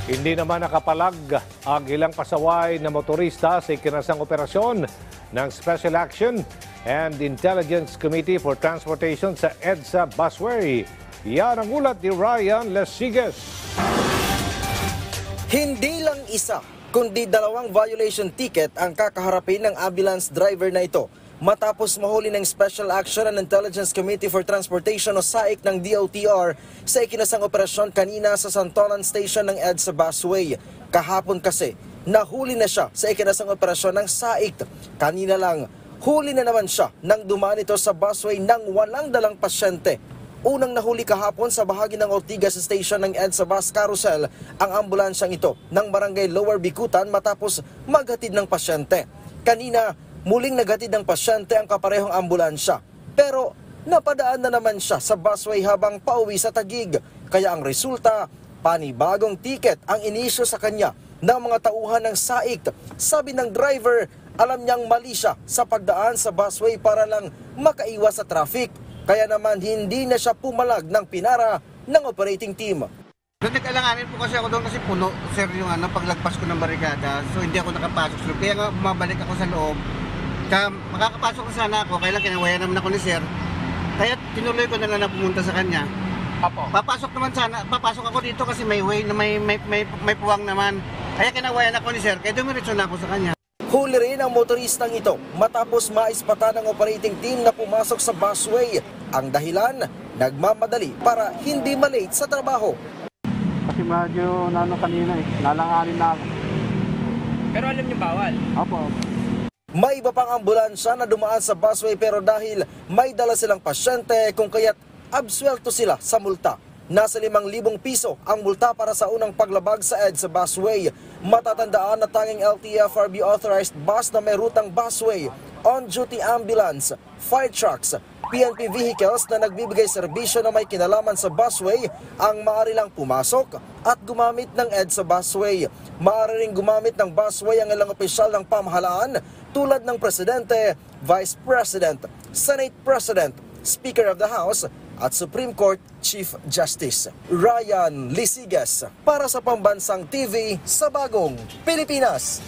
Hindi naman nakapalag ang ilang pasaway na motorista sa ikinasang operasyon ng Special Action and Intelligence Committee for Transportation sa EDSA Busway. Yan ang ulat ni Ryan Lesiges. Hindi lang isa, kundi 2 violation ticket ang kakaharapin ng ambulance driver na ito matapos mahuli ng Special Action and Intelligence Committee for Transportation o SAIC ng DOTR sa ikinasang operasyon kanina sa Santolan Station ng EDSA Busway. Kahapon kasi, nahuli na siya sa ikinasang operasyon ng SAIC. Kanina lang, huli na naman siya nang dumaan ito sa busway nang walang dalang pasyente. Unang nahuli kahapon sa bahagi ng Ortigas Station ng EDSA Bus Carousel ang ambulansyang ito ng Barangay Lower Bikutan matapos maghatid ng pasyente. Kanina, muling naghatid ng pasyente ang kaparehong ambulansya. Pero napadaan na naman siya sa busway habang pauwi sa Taguig. Kaya ang resulta, panibagong ticket ang inisyo sa kanya ng mga tauhan ng SAIC. Sabi ng driver, alam niyang mali siya sa pagdaan sa busway para lang makaiwas sa traffic. Kaya naman hindi na siya pumalag ng pinara ng operating team. Nag-alanganin po kasi ako doon kasi puno, sir, yung paglagpas ko ng barikada. So hindi ako nakapasok sa loob. Kaya nga bumabalik ako sa loob. Kaya makakapasok na sana ako, kaya lang kinawayan naman ako ni sir. Kaya tinuloy ko na lang na pumunta sa kanya. Apo. Papasok ako dito kasi may way na may puwang naman. Kaya kinawayan ako ni sir, kaya dumiretso na ako sa kanya. Huli rin ang motoristang ito matapos maispatan ng operating team na pumasok sa busway. Ang dahilan, nagmamadali para hindi malate sa trabaho. Kasi medyo kanina nalanganin na ako. Pero alam niyo bawal? Opo. May iba pang ambulansya na dumaan sa busway pero dahil may dala silang pasyente kung kaya't absuelto sila sa multa. Nasa 5,000 piso ang multa para sa unang paglabag sa EDSA Busway. Matatandaan na tanging LTFRB authorized bus na may rutang busway, on-duty ambulance, fire trucks, PNP vehicles na nagbibigay serbisyo na may kinalaman sa busway ang maaari lang pumasok at gumamit ng EDSA Busway. Maaari ring gumamit ng busway ang ilang opisyal ng pamahalaan tulad ng Presidente, Vice President, Senate President, Speaker of the House at Supreme Court Chief Justice. Ryan Lesiges para sa Pambansang TV sa Bagong Pilipinas.